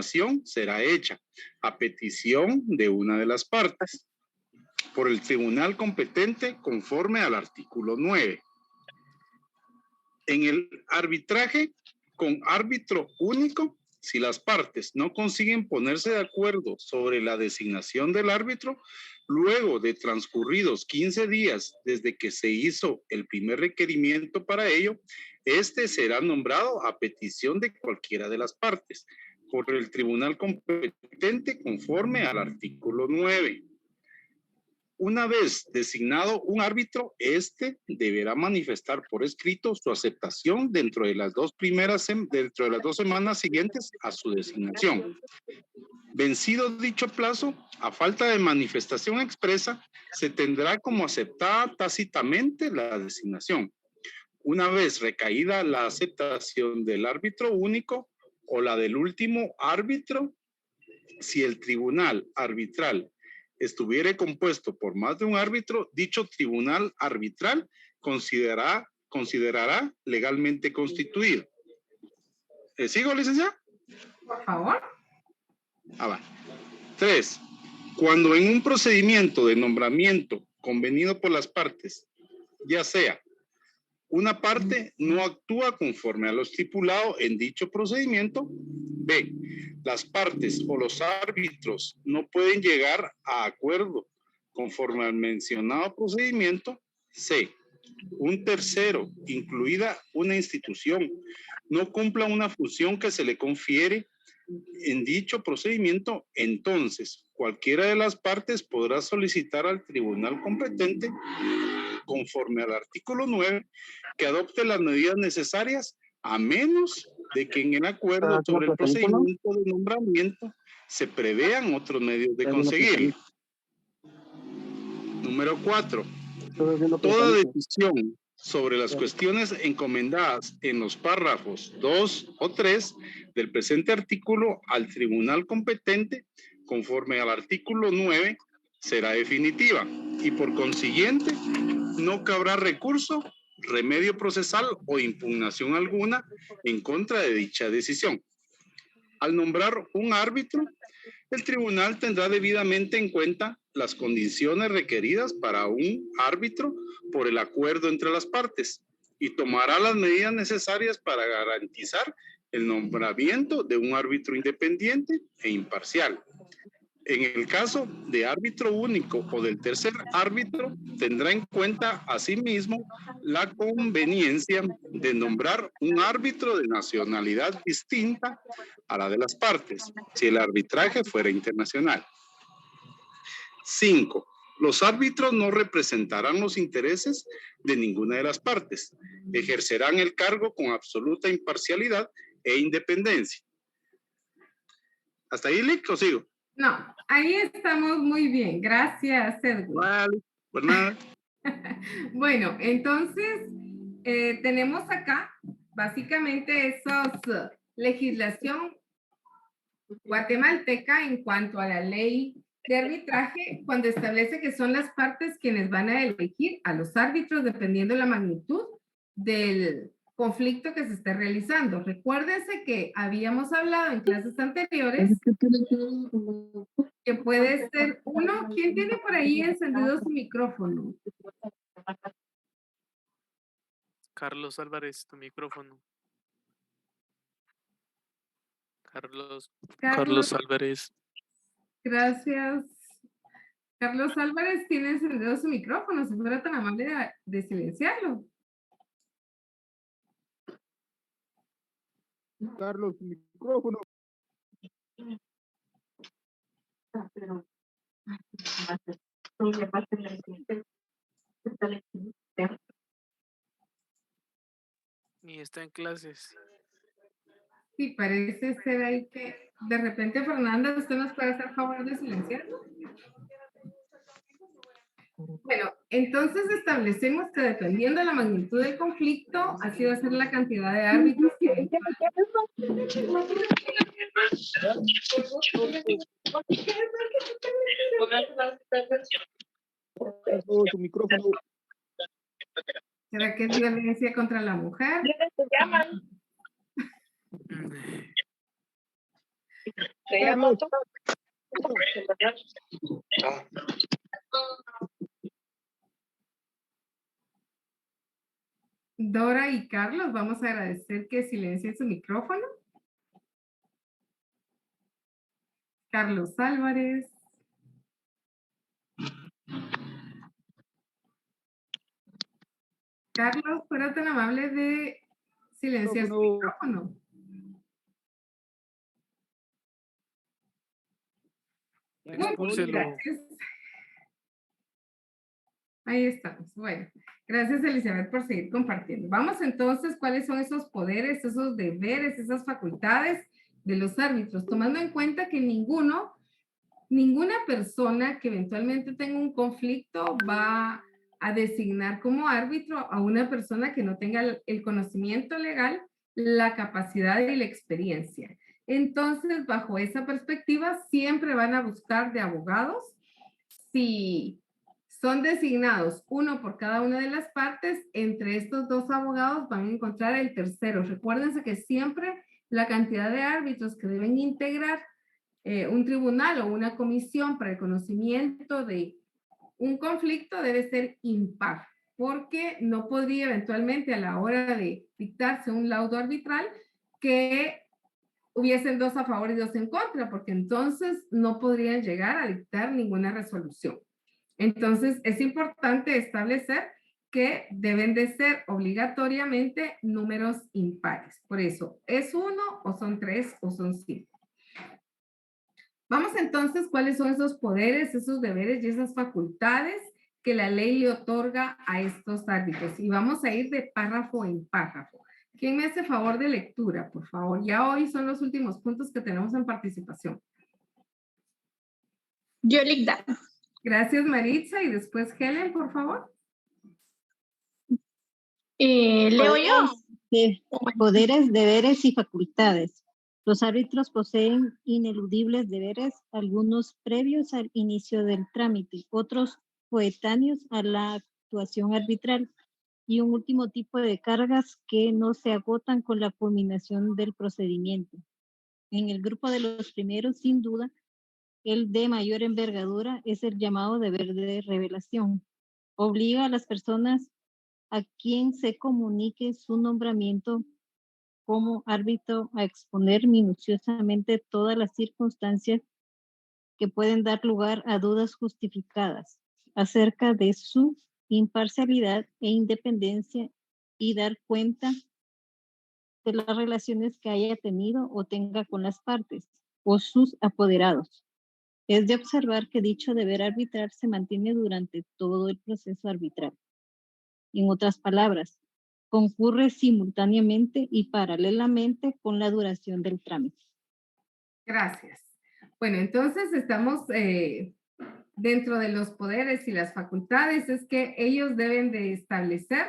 será hecha a petición de una de las partes por el tribunal competente conforme al artículo 9. En el arbitraje con árbitro único, si las partes no consiguen ponerse de acuerdo sobre la designación del árbitro, luego de transcurridos 15 días desde que se hizo el primer requerimiento para ello, este será nombrado a petición de cualquiera de las partes por el tribunal competente conforme al artículo 9. Una vez designado un árbitro, este deberá manifestar por escrito su aceptación dentro de las dos semanas siguientes a su designación. Vencido dicho plazo, a falta de manifestación expresa, se tendrá como aceptada tácitamente la designación. Una vez recaída la aceptación del árbitro único o la del último árbitro, si el tribunal arbitral estuviere compuesto por más de un árbitro, dicho tribunal arbitral considerará legalmente constituido. ¿Sigo, licenciada? Por favor. Va. 3. Cuando en un procedimiento de nombramiento convenido por las partes, ya sea una parte no actúa conforme a lo estipulado en dicho procedimiento, B, las partes o los árbitros no pueden llegar a acuerdo conforme al mencionado procedimiento, C, un tercero, incluida una institución, no cumpla una función que se le confiere en dicho procedimiento, entonces cualquiera de las partes podrá solicitar al tribunal competente conforme al artículo 9 que adopte las medidas necesarias a menos de que en el acuerdo sobre el procedimiento de nombramiento se prevean otros medios de conseguirlo. Número 4. Toda decisión sobre las cuestiones encomendadas en los párrafos 2 o 3 del presente artículo al tribunal competente conforme al artículo 9 será definitiva y por consiguiente no cabrá recurso, remedio procesal o impugnación alguna en contra de dicha decisión. Al nombrar un árbitro, el tribunal tendrá debidamente en cuenta las condiciones requeridas para un árbitro por el acuerdo entre las partes y tomará las medidas necesarias para garantizar el nombramiento de un árbitro independiente e imparcial. En el caso de árbitro único o del tercer árbitro, tendrá en cuenta asimismo la conveniencia de nombrar un árbitro de nacionalidad distinta a la de las partes, si el arbitraje fuera internacional. 5. Los árbitros no representarán los intereses de ninguna de las partes. Ejercerán el cargo con absoluta imparcialidad e independencia. ¿Hasta ahí, Lick, o sigo? No, ahí estamos muy bien. Gracias, Edwin. Vale, pues nada. Bueno, entonces tenemos acá básicamente legislación guatemalteca en cuanto a la ley de arbitraje cuando establece que son las partes quienes van a elegir a los árbitros dependiendo de la magnitud del conflicto que se esté realizando. Recuérdense que habíamos hablado en clases anteriores que puede ser uno. ¿Quién tiene por ahí encendido su micrófono? Carlos Álvarez, tu micrófono. Carlos Álvarez. Gracias. Carlos Álvarez tiene encendido su micrófono. Si fuera tan amable de silenciarlo. Carlos, tu micrófono. Y está en clases. Sí, parece ser ahí que de repente, Fernanda, ¿usted nos puede hacer favor de silenciarlo? Bueno, entonces establecemos que dependiendo de la magnitud del conflicto, así va a ser la cantidad de árbitros que hay. Tu micrófono. ¿Será que es violencia contra la mujer? Carlos. Dora y Carlos, vamos a agradecer que silencien su micrófono. Carlos Álvarez. Carlos, fuera tan amable de silenciar su micrófono. Muy bien, Expúlselo. gracias. Ahí estamos. Bueno, gracias Elizabeth por seguir compartiendo. Vamos entonces, ¿cuáles son esos poderes, esos deberes, esas facultades de los árbitros? Tomando en cuenta que ninguna persona que eventualmente tenga un conflicto va a designar como árbitro a una persona que no tenga el conocimiento legal, la capacidad y la experiencia. Entonces, bajo esa perspectiva, siempre van a buscar de abogados. Si son designados uno por cada una de las partes, entre estos dos abogados van a encontrar el tercero. Recuérdense que siempre la cantidad de árbitros que deben integrar un tribunal o una comisión para el conocimiento de un conflicto debe ser impar, porque no podría eventualmente a la hora de dictarse un laudo arbitral que hubiesen dos a favor y dos en contra, porque entonces no podrían llegar a dictar ninguna resolución. Entonces es importante establecer que deben de ser obligatoriamente números impares. Por eso, ¿es uno o son tres o son cinco? Vamos entonces, ¿cuáles son esos poderes, esos deberes y esas facultades que la ley le otorga a estos árbitros? Y vamos a ir de párrafo en párrafo. ¿Quién me hace favor de lectura, por favor? Ya hoy son los últimos puntos que tenemos en participación. Yoligda. Gracias, Maritza. Y después Helen, por favor. Leo yo. Poderes, deberes y facultades. Los árbitros poseen ineludibles deberes, algunos previos al inicio del trámite, otros coetáneos a la actuación arbitral y un último tipo de cargas que no se agotan con la culminación del procedimiento. En el grupo de los primeros, sin duda, el de mayor envergadura es el llamado deber de revelación. Obliga a las personas a quien se comunique su nombramiento como árbitro a exponer minuciosamente todas las circunstancias que pueden dar lugar a dudas justificadas acerca de su imparcialidad e independencia y dar cuenta de las relaciones que haya tenido o tenga con las partes o sus apoderados. Es de observar que dicho deber arbitrar se mantiene durante todo el proceso arbitral. En otras palabras, concurre simultáneamente y paralelamente con la duración del trámite. Gracias. Bueno, entonces estamos dentro de los poderes y las facultades, es que ellos deben de establecer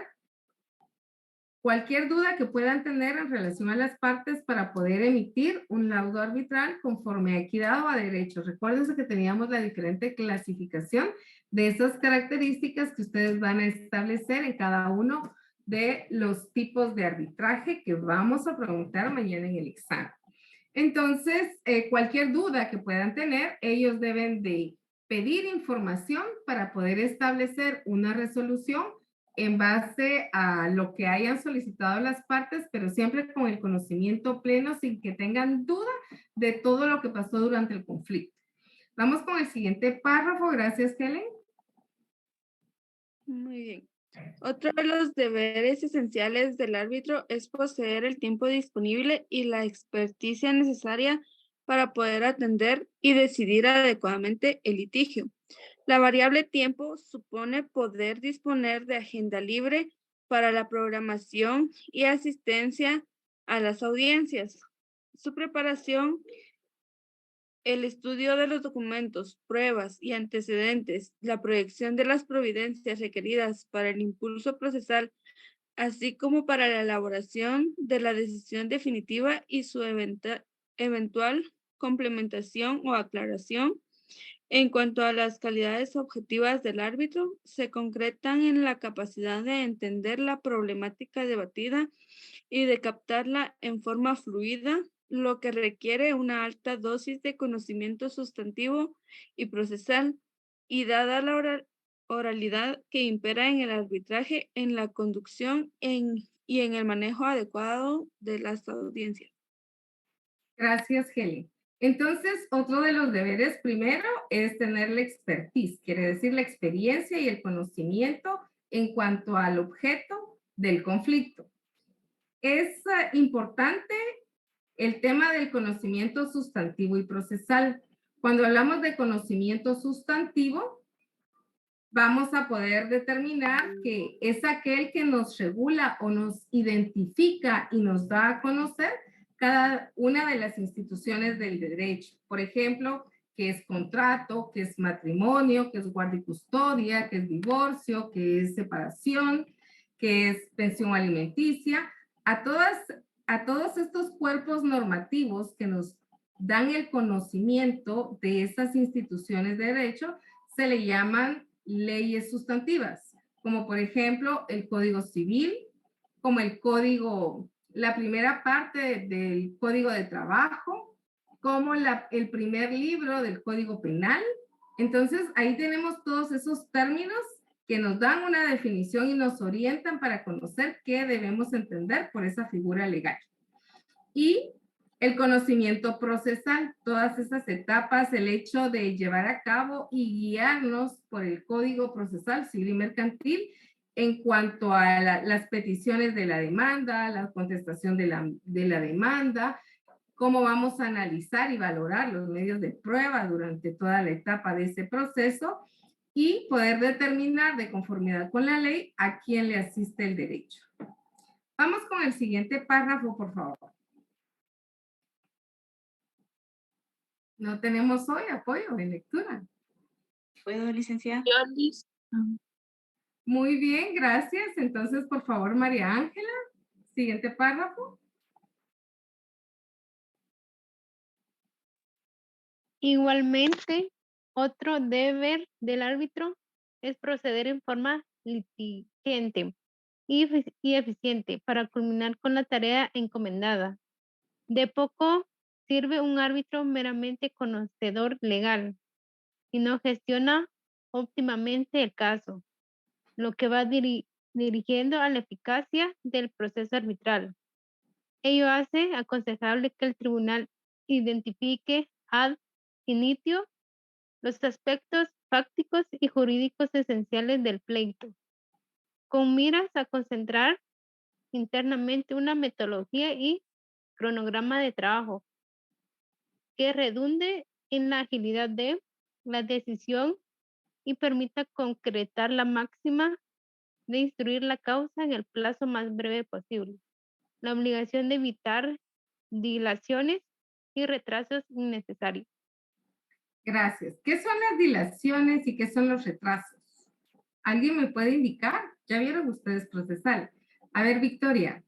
cualquier duda que puedan tener en relación a las partes para poder emitir un laudo arbitral conforme a equidad o a derechos. Recuérdense que teníamos la diferente clasificación de esas características que ustedes van a establecer en cada uno de los tipos de arbitraje que vamos a preguntar mañana en el examen. Entonces, cualquier duda que puedan tener, ellos deben de pedir información para poder establecer una resolución en base a lo que hayan solicitado las partes, pero siempre con el conocimiento pleno, sin que tengan duda de todo lo que pasó durante el conflicto. Vamos con el siguiente párrafo. Gracias, Helen. Muy bien. Otro de los deberes esenciales del árbitro es poseer el tiempo disponible y la experticia necesaria para poder atender y decidir adecuadamente el litigio. La variable tiempo supone poder disponer de agenda libre para la programación y asistencia a las audiencias. Su preparación, el estudio de los documentos, pruebas y antecedentes, la proyección de las providencias requeridas para el impulso procesal, así como para la elaboración de la decisión definitiva y su eventual complementación o aclaración. En cuanto a las calidades objetivas del árbitro, se concretan en la capacidad de entender la problemática debatida y de captarla en forma fluida, lo que requiere una alta dosis de conocimiento sustantivo y procesal, y dada la oralidad que impera en el arbitraje, en la conducción y en el manejo adecuado de las audiencias. Gracias, Heli. Entonces, otro de los deberes primero es tener la expertise, quiere decir la experiencia y el conocimiento en cuanto al objeto del conflicto. Es importante el tema del conocimiento sustantivo y procesal. Cuando hablamos de conocimiento sustantivo, vamos a poder determinar que es aquel que nos regula o nos identifica y nos da a conocer cada una de las instituciones del derecho. Por ejemplo, qué es contrato, qué es matrimonio, qué es guardia y custodia, qué es divorcio, qué es separación, qué es pensión alimenticia. A todos estos cuerpos normativos que nos dan el conocimiento de estas instituciones de derecho, se le llaman leyes sustantivas, como por ejemplo el Código Civil, como el Código, la primera parte del Código de Trabajo, como el primer libro del Código Penal. Entonces, ahí tenemos todos esos términos que nos dan una definición y nos orientan para conocer qué debemos entender por esa figura legal. Y el conocimiento procesal, todas esas etapas, el hecho de llevar a cabo y guiarnos por el Código Procesal Civil y Mercantil en cuanto a las peticiones de la demanda, la contestación de la demanda, cómo vamos a analizar y valorar los medios de prueba durante toda la etapa de ese proceso y poder determinar de conformidad con la ley a quién le asiste el derecho. Vamos con el siguiente párrafo, por favor. No tenemos hoy apoyo en lectura. ¿Puedo, licenciada? Yo, Liz. Muy bien, gracias. Entonces, por favor, María Ángela, siguiente párrafo. Igualmente, otro deber del árbitro es proceder en forma diligente y eficiente para culminar con la tarea encomendada. De poco sirve un árbitro meramente conocedor legal y no gestiona óptimamente el caso, lo que va dirigiendo a la eficacia del proceso arbitral. Ello hace aconsejable que el tribunal identifique ad initio los aspectos fácticos y jurídicos esenciales del pleito, con miras a concentrar internamente una metodología y cronograma de trabajo que redunde en la agilidad de la decisión y permita concretar la máxima de instruir la causa en el plazo más breve posible. La obligación de evitar dilaciones y retrasos innecesarios. Gracias. ¿Qué son las dilaciones y qué son los retrasos? ¿Alguien me puede indicar? Ya vieron ustedes procesal. A ver, Victoria.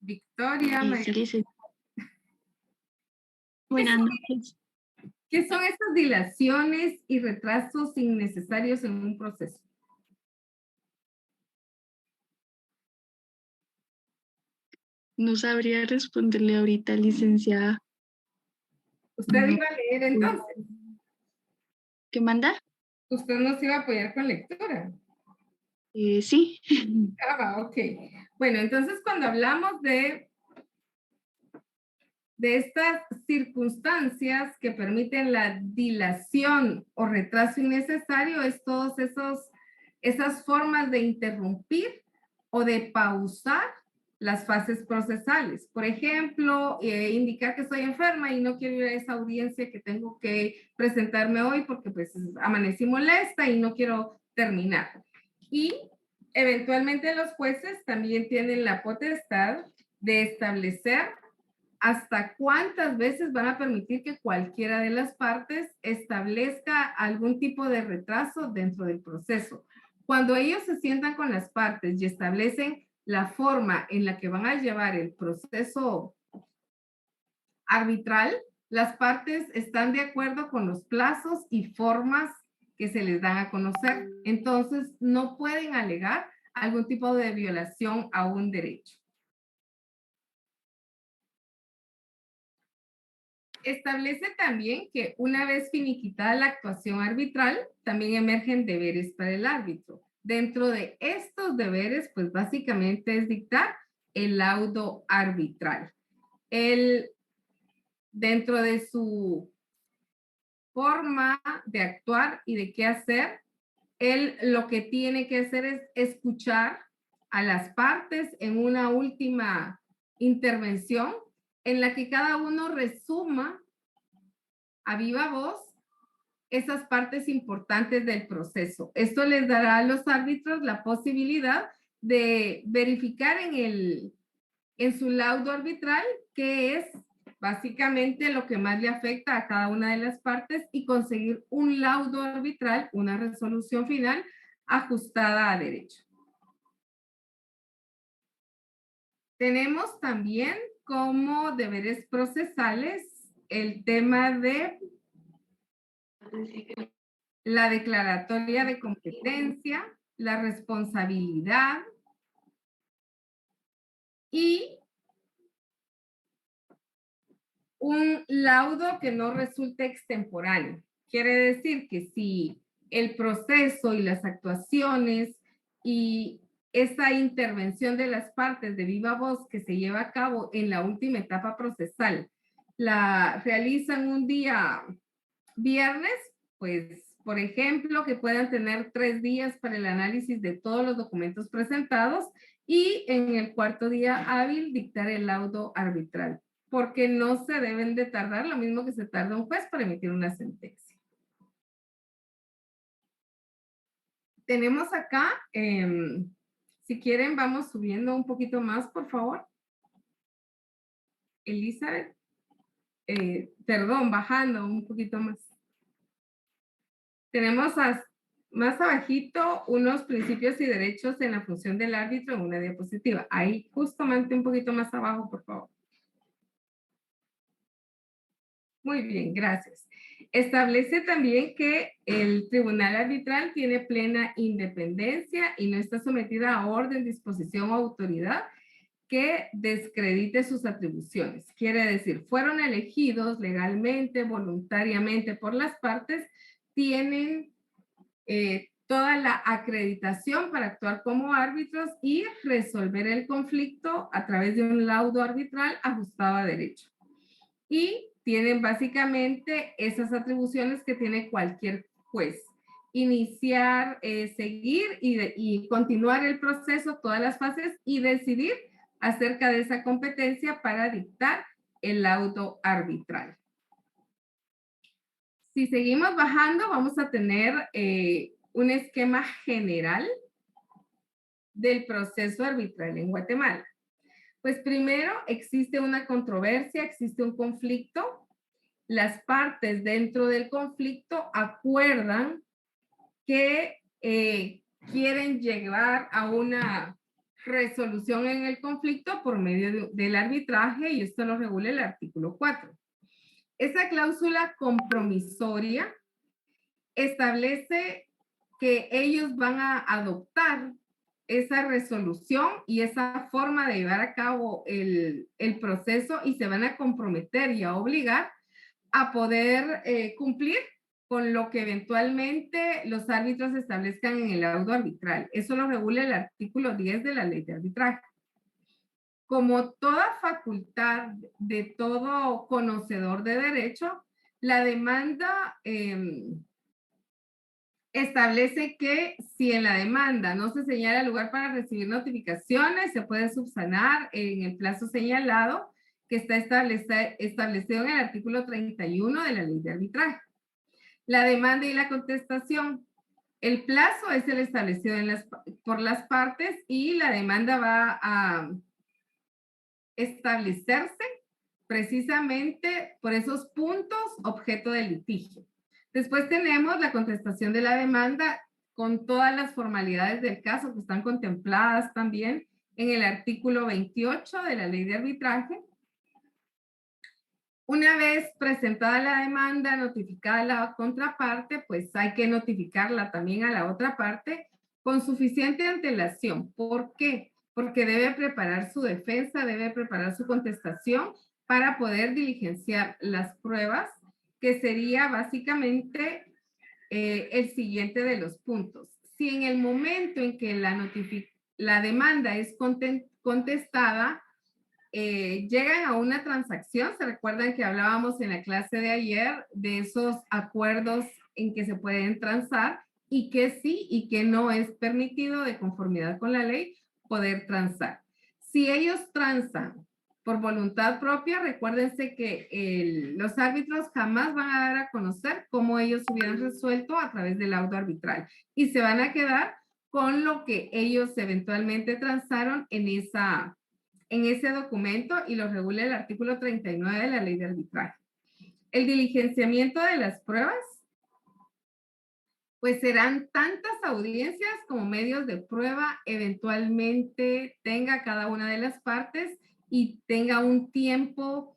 Victoria. Sí. Buenas noches. ¿Qué son estas dilaciones y retrasos innecesarios en un proceso? No sabría responderle ahorita, licenciada. ¿Usted iba a leer entonces? ¿Qué manda? ¿Usted nos iba a apoyar con lectura? Sí. Ok. Bueno, entonces cuando hablamos de estas circunstancias que permiten la dilación o retraso innecesario, es todas esas formas de interrumpir o de pausar las fases procesales. Por ejemplo, indicar que estoy enferma y no quiero ir a esa audiencia que tengo que presentarme hoy porque pues amanecí molesta y no quiero terminar. Y eventualmente los jueces también tienen la potestad de establecer hasta cuántas veces van a permitir que cualquiera de las partes establezca algún tipo de retraso dentro del proceso. Cuando ellos se sientan con las partes y establecen la forma en la que van a llevar el proceso arbitral, las partes están de acuerdo con los plazos y formas que se les dan a conocer. Entonces, no pueden alegar algún tipo de violación a un derecho. Establece también que una vez finiquitada la actuación arbitral, también emergen deberes para el árbitro. Dentro de estos deberes, pues básicamente es dictar el laudo arbitral. Dentro de su forma de actuar y de qué hacer, él lo que tiene que hacer es escuchar a las partes en una última intervención en la que cada uno resuma a viva voz esas partes importantes del proceso. Esto les dará a los árbitros la posibilidad de verificar en su laudo arbitral qué es básicamente lo que más le afecta a cada una de las partes y conseguir un laudo arbitral, una resolución final ajustada a derecho. Tenemos también como deberes procesales el tema de la declaratoria de competencia, la responsabilidad y un laudo que no resulte extemporáneo. Quiere decir que si el proceso y las actuaciones y esa intervención de las partes de viva voz que se lleva a cabo en la última etapa procesal la realizan un día viernes, pues, por ejemplo, que puedan tener 3 días para el análisis de todos los documentos presentados y en el cuarto día hábil dictar el laudo arbitral, porque no se deben de tardar lo mismo que se tarda un juez para emitir una sentencia. Tenemos acá, si quieren, vamos subiendo un poquito más, por favor. Elizabeth, perdón, bajando un poquito más. Tenemos más abajito unos principios y derechos en la función del árbitro en una diapositiva. Ahí justamente un poquito más abajo, por favor. Muy bien, gracias. Establece también que el tribunal arbitral tiene plena independencia y no está sometida a orden, disposición o autoridad que descredite sus atribuciones. Quiere decir, fueron elegidos legalmente, voluntariamente por las partes, tienen toda la acreditación para actuar como árbitros y resolver el conflicto a través de un laudo arbitral ajustado a derecho. Y tienen básicamente esas atribuciones que tiene cualquier juez. Iniciar, seguir y continuar el proceso, todas las fases y decidir acerca de esa competencia para dictar el laudo arbitral. Si seguimos bajando, vamos a tener un esquema general del proceso arbitral en Guatemala. Pues primero existe una controversia, existe un conflicto. Las partes dentro del conflicto acuerdan que quieren llegar a una resolución en el conflicto por medio del arbitraje y esto lo regula el artículo 4. Esa cláusula compromisoria establece que ellos van a adoptar esa resolución y esa forma de llevar a cabo el proceso y se van a comprometer y a obligar a poder cumplir con lo que eventualmente los árbitros establezcan en el laudo arbitral. Eso lo regula el artículo 10 de la ley de arbitraje. Como toda facultad de todo conocedor de derecho, la demanda establece que si en la demanda no se señala el lugar para recibir notificaciones, se puede subsanar en el plazo señalado que está establecido en el artículo 31 de la ley de arbitraje. La demanda y la contestación. El plazo es el establecido por las partes y la demanda va a establecerse precisamente por esos puntos objeto del litigio. Después tenemos la contestación de la demanda con todas las formalidades del caso que están contempladas también en el artículo 28 de la ley de arbitraje. Una vez presentada la demanda, notificada la contraparte, pues hay que notificarla también a la otra parte con suficiente antelación. ¿Por qué? Porque debe preparar su defensa, debe preparar su contestación para poder diligenciar las pruebas, que sería básicamente el siguiente de los puntos. Si en el momento en que la demanda es contestada, llegan a una transacción, se recuerdan que hablábamos en la clase de ayer de esos acuerdos en que se pueden transar y que sí y que no es permitido de conformidad con la ley poder transar. Si ellos transan por voluntad propia, recuérdense que los árbitros jamás van a dar a conocer cómo ellos hubieran resuelto a través del laudo arbitral y se van a quedar con lo que ellos eventualmente transaron en ese documento y lo regula el artículo 39 de la ley de arbitraje. El diligenciamiento de las pruebas, pues serán tantas audiencias como medios de prueba eventualmente tenga cada una de las partes y tenga un tiempo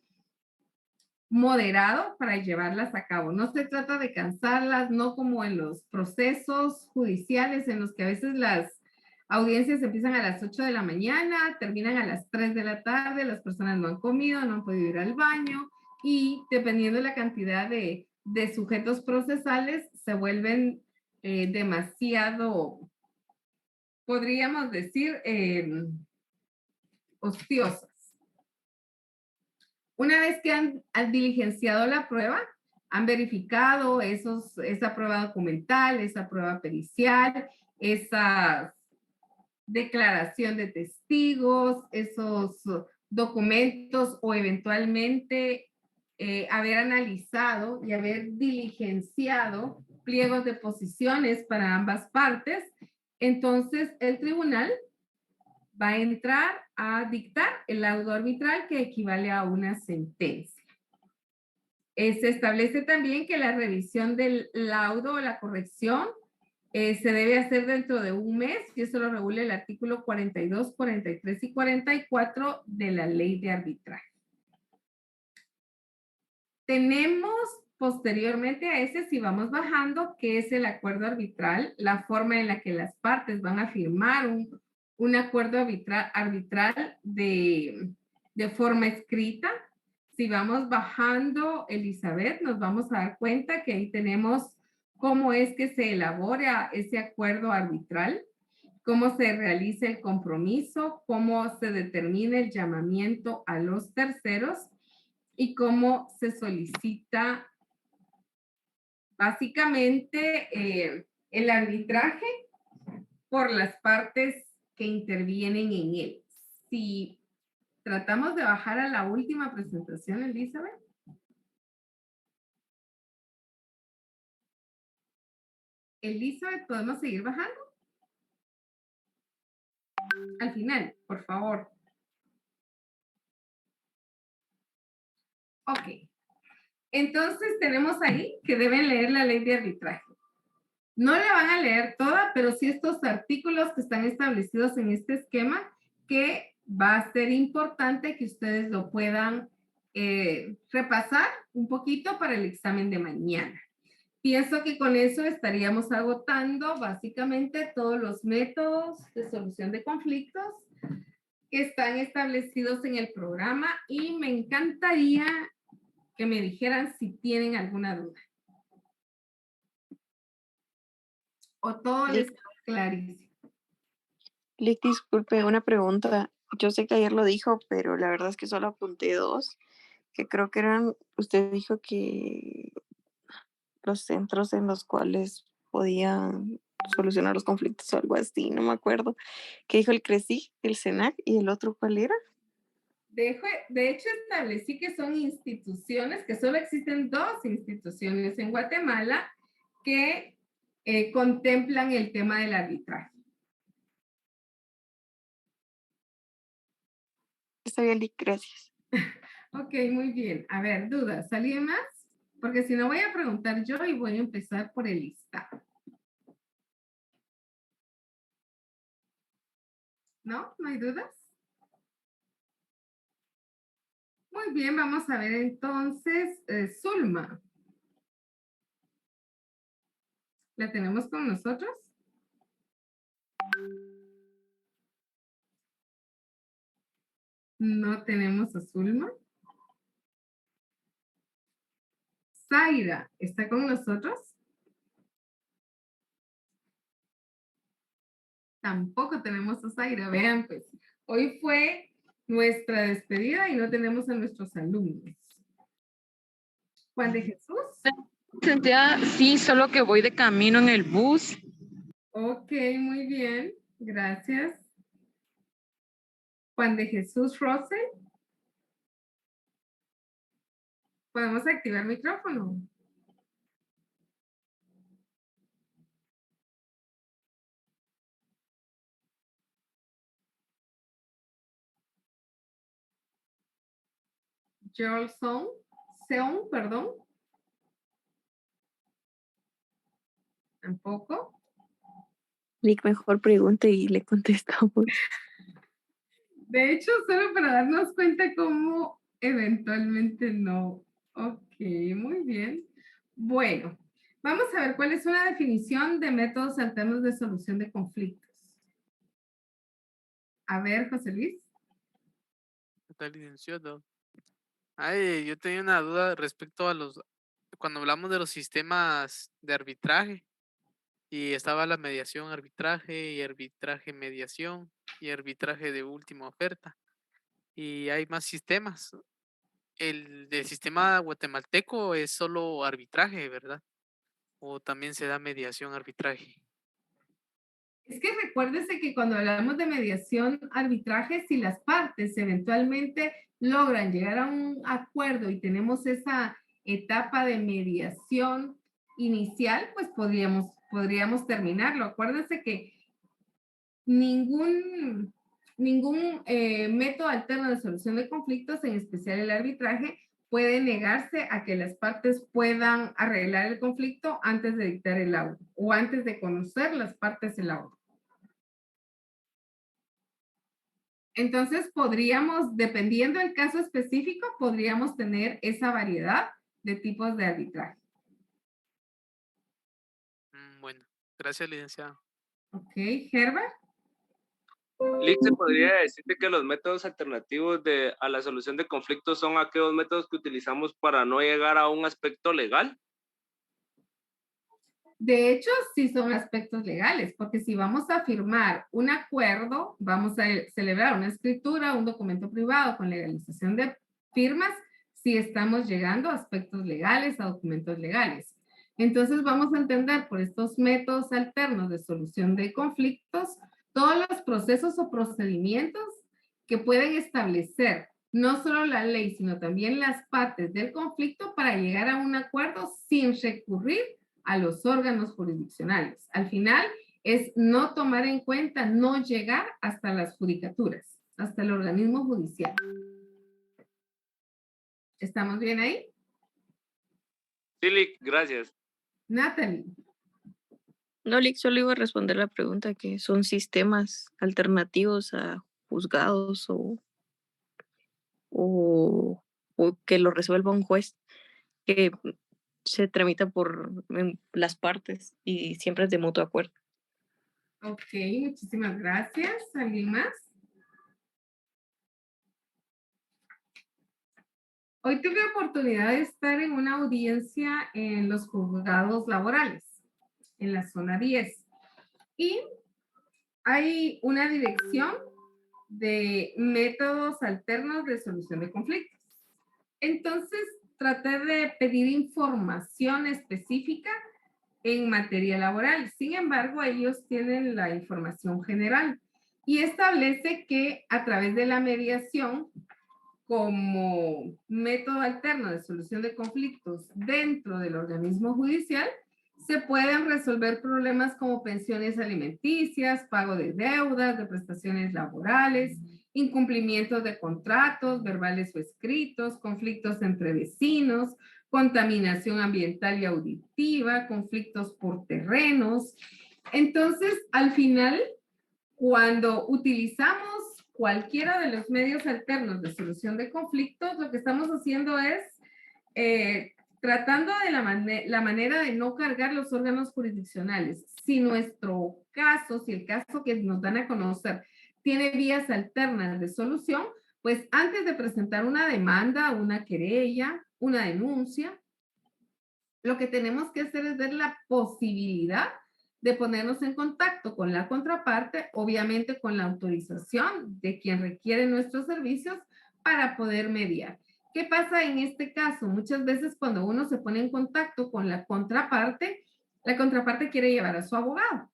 moderado para llevarlas a cabo. No se trata de cansarlas, no como en los procesos judiciales en los que a veces las audiencias empiezan a las 8 de la mañana, terminan a las 3 de la tarde, las personas no han comido, no han podido ir al baño y dependiendo de la cantidad de sujetos procesales se vuelven demasiado, podríamos decir, ociosas. Una vez que han diligenciado la prueba, han verificado esa prueba documental, esa prueba pericial, esa declaración de testigos, esos documentos o eventualmente haber analizado y haber diligenciado pliegos de posiciones para ambas partes, entonces el tribunal va a entrar a dictar el laudo arbitral que equivale a una sentencia. Se establece también que la revisión del laudo o la corrección se debe hacer dentro de un mes y eso lo regula el artículo 42, 43 y 44 de la ley de arbitraje. Tenemos posteriormente a ese, si vamos bajando, que es el acuerdo arbitral, la forma en la que las partes van a firmar un acuerdo arbitral de forma escrita. Si vamos bajando, Elizabeth, nos vamos a dar cuenta que ahí tenemos cómo es que se elabora ese acuerdo arbitral, cómo se realiza el compromiso, cómo se determina el llamamiento a los terceros y cómo se solicita básicamente el arbitraje por las partes que intervienen en él. Si tratamos de bajar a la última presentación, Elizabeth. Elizabeth, ¿podemos seguir bajando? Al final, por favor. Ok. Entonces tenemos ahí que deben leer la ley de arbitraje. No la van a leer toda, pero sí estos artículos que están establecidos en este esquema que va a ser importante que ustedes lo puedan repasar un poquito para el examen de mañana. Pienso que con eso estaríamos agotando básicamente todos los métodos de solución de conflictos que están establecidos en el programa y me encantaría que me dijeran si tienen alguna duda. O todo les quedó clarísimo. Lick, disculpe, una pregunta. Yo sé que ayer lo dijo, pero la verdad es que solo apunté dos, que creo que eran, usted dijo que los centros en los cuales podían solucionar los conflictos o algo así, no me acuerdo. ¿Qué dijo el CRECIG, el SENAC y el otro cuál era? De hecho, establecí que son instituciones, que solo existen dos instituciones en Guatemala que contemplan el tema del arbitraje. Está bien, Lick, gracias. Ok, muy bien. A ver, dudas, ¿alguien más? Porque si no voy a preguntar yo y voy a empezar por el listado. ¿No? ¿No hay dudas? Muy Muy bien, vamos a ver entonces, Zulma. ¿La tenemos con nosotros? No tenemos a Zulma. Zaira, ¿está con nosotros? Tampoco tenemos a Zaira. Vean, pues, hoy fue nuestra despedida y no tenemos a nuestros alumnos. Juan de Jesús. Licenciada, sí, solo que voy de camino en el bus. Ok, muy bien. Gracias. Juan de Jesús Rosel. Podemos activar micrófono. Joelson, Seon, perdón. Tampoco. Lick, mejor pregunte y le contestamos. De hecho, solo para darnos cuenta cómo eventualmente no. Ok, muy bien. Bueno, vamos a ver cuál es una definición de métodos alternos de solución de conflictos. A ver, José Luis. Está licenciado. Ay, yo tenía una duda respecto a cuando hablamos de los sistemas de arbitraje, y estaba la mediación arbitraje y arbitraje mediación y arbitraje de última oferta. Y hay más sistemas. El del sistema guatemalteco es solo arbitraje, ¿verdad? O también se da mediación arbitraje. Es que recuérdese que cuando hablamos de mediación arbitraje, si las partes eventualmente logran llegar a un acuerdo y tenemos esa etapa de mediación inicial, pues podríamos terminarlo. Acuérdense que ningún método alterno de solución de conflictos, en especial el arbitraje, puede negarse a que las partes puedan arreglar el conflicto antes de dictar el laudo o antes de conocer las partes del laudo. Entonces podríamos, dependiendo del caso específico, podríamos tener esa variedad de tipos de arbitraje. Bueno, gracias, licenciado. Ok, Herbert. Lick, se podría decirte que los métodos alternativos a la solución de conflictos son aquellos métodos que utilizamos para no llegar a un aspecto legal. De hecho, sí son aspectos legales, porque si vamos a firmar un acuerdo, vamos a celebrar una escritura, un documento privado con legalización de firmas, si estamos llegando a aspectos legales, a documentos legales. Entonces vamos a entender por estos métodos alternos de solución de conflictos todos los procesos o procedimientos que pueden establecer no solo la ley, sino también las partes del conflicto para llegar a un acuerdo sin recurrir a los órganos jurisdiccionales. Al final es no tomar en cuenta, no llegar hasta las judicaturas, hasta el organismo judicial. ¿Estamos bien ahí? Sí, Lick, gracias. Natalie. No, Lick, solo iba a responder la pregunta, que son sistemas alternativos a juzgados o que lo resuelva un juez, que se tramita por las partes y siempre es de mutuo acuerdo. Ok, muchísimas gracias. ¿Alguien más? Hoy tuve oportunidad de estar en una audiencia en los juzgados laborales, en la zona 10. Y hay una dirección de métodos alternos de solución de conflictos. Entonces, traté de pedir información específica en materia laboral. Sin embargo, ellos tienen la información general y establece que a través de la mediación como método alterno de solución de conflictos dentro del organismo judicial, se pueden resolver problemas como pensiones alimenticias, pago de deudas, de prestaciones laborales, incumplimientos de contratos, verbales o escritos, conflictos entre vecinos, contaminación ambiental y auditiva, conflictos por terrenos. Entonces, al final, cuando utilizamos cualquiera de los medios alternos de solución de conflictos, lo que estamos haciendo es tratando de la manera de no cargar los órganos jurisdiccionales. Si nuestro caso, si el caso que nos dan a conocer tiene vías alternas de solución, pues antes de presentar una demanda, una querella, una denuncia, lo que tenemos que hacer es ver la posibilidad de ponernos en contacto con la contraparte, obviamente con la autorización de quien requiere nuestros servicios para poder mediar. ¿Qué pasa en este caso? Muchas veces cuando uno se pone en contacto con la contraparte quiere llevar a su abogado.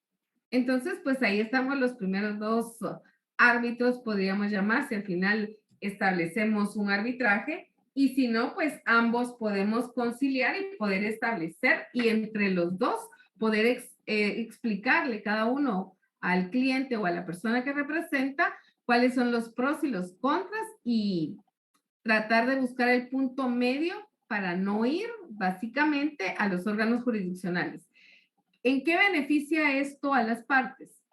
Entonces, pues ahí estamos los primeros dos árbitros, podríamos llamarse. Al final establecemos un arbitraje y si no, pues ambos podemos conciliar y poder establecer y entre los dos poder explicarle cada uno al cliente o a la persona que representa cuáles son los pros y los contras y tratar de buscar el punto medio para no ir básicamente a los órganos jurisdiccionales. ¿En qué beneficia esto a las partes?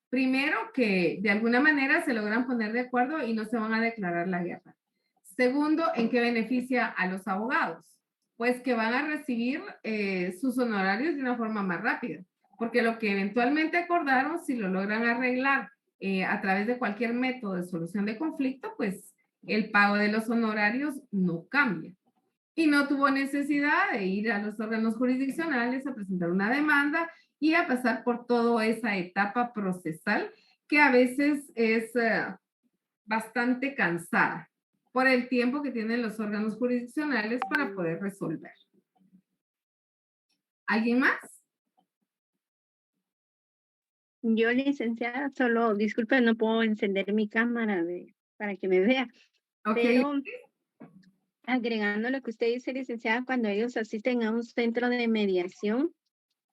Primero, que de alguna manera se logran poner de acuerdo y no se van a declarar la guerra. Segundo, ¿en qué beneficia a los abogados? Pues que van a recibir sus honorarios de una forma más rápida, porque lo que eventualmente acordaron, si lo logran arreglar a través de cualquier método de solución de conflicto, pues el pago de los honorarios no cambia. Y no tuvo necesidad de ir a los órganos jurisdiccionales a presentar una demanda y a pasar por toda esa etapa procesal que a veces es bastante cansada por el tiempo que tienen los órganos jurisdiccionales para poder resolver. ¿Alguien más? Yo, licenciada, solo, disculpe, no puedo encender mi cámara para que me vea. Ok. Pero agregando lo que usted dice, licenciada, cuando ellos asisten a un centro de mediación,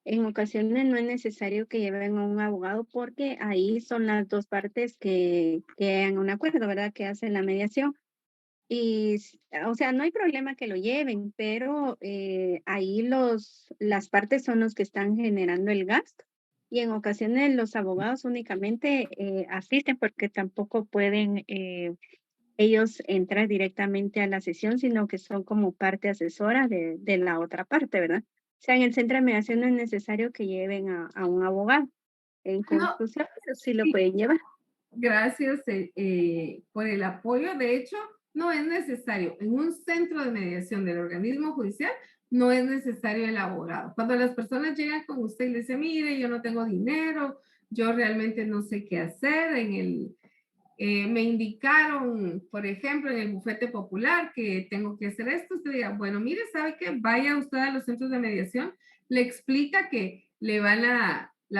en ocasiones no es necesario que lleven a un abogado porque ahí son las dos partes que hagan un acuerdo, ¿verdad? Que hacen la mediación. Y, o sea, no hay problema que lo lleven, pero ahí las partes son los que están generando el gasto. Y en ocasiones los abogados únicamente asisten porque tampoco pueden ellos entrar directamente a la sesión, sino que son como parte asesora de la otra parte, ¿verdad? O sea, en el centro de mediación no es necesario que lleven a un abogado. En conclusión, eso sí lo pueden llevar. Gracias por el apoyo. De hecho, no es necesario. En un centro de mediación del organismo judicial, no es necesario el abogado. Cuando las personas llegan con usted y le dicen, mire, yo no tengo dinero, yo realmente no sé qué hacer, me indicaron, por ejemplo, en el bufete popular que tengo que hacer esto, usted diga, bueno, mire, ¿sabe qué? Vaya usted a los centros de mediación, le explica que la